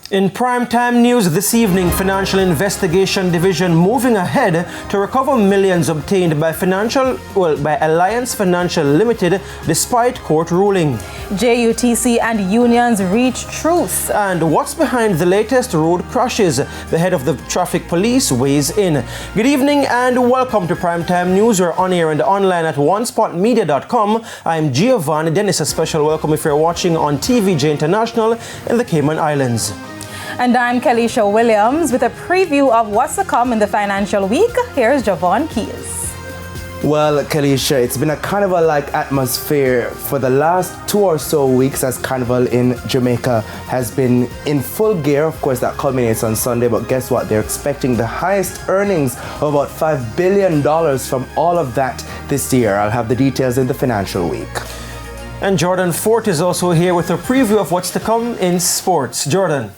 In primetime news this evening, Financial Investigation Division moving ahead to recover millions obtained by Alliance Financial Limited despite court ruling. JUTC and unions reach truce. And what's behind the latest road crashes? The head of the traffic police weighs in. Good evening and welcome to primetime news. We're on air and online at onespotmedia.com. I'm Giovanni Dennis. A special welcome if you're watching on TVJ International in the Cayman Islands. And I'm Kelisha Williams with a preview of what's to come in the financial week. Here's Javon Keys. Well, Kelisha, it's been a carnival-like atmosphere for the last 2 or so weeks as Carnival in Jamaica has been in full gear. Of course, that culminates on Sunday, but guess what? They're expecting the highest earnings of about $5 billion from all of that this year. I'll have the details in the financial week. And Jordan Fort is also here with a preview of what's to come in sports. Jordan.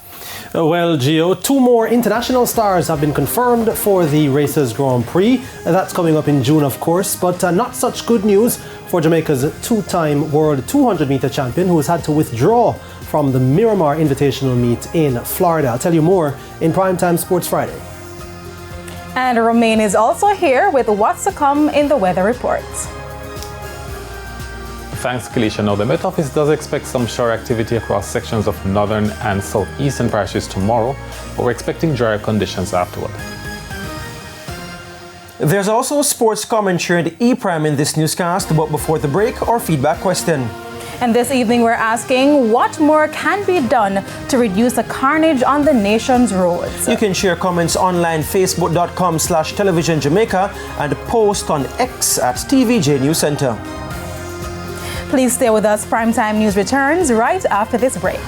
Well, Gio, 2 more international stars have been confirmed for the Racers Grand Prix. That's coming up in June, of course, but not such good news for Jamaica's 2-time world 200-meter champion who has had to withdraw from the Miramar Invitational Meet in Florida. I'll tell you more in Primetime Sports Friday. And Romain is also here with what's to come in the weather report. Thanks, Kelisha. Now, the Met Office does expect some shower activity across sections of northern and southeastern parishes tomorrow, but we're expecting drier conditions afterward. There's also sports commentary and E-Prime in this newscast, but before the break, our feedback question. And this evening we're asking what more can be done to reduce the carnage on the nation's roads. You can share comments online, facebook.com/televisionjamaica and post on X at TVJ News Center. Please stay with us. Primetime News returns right after this break.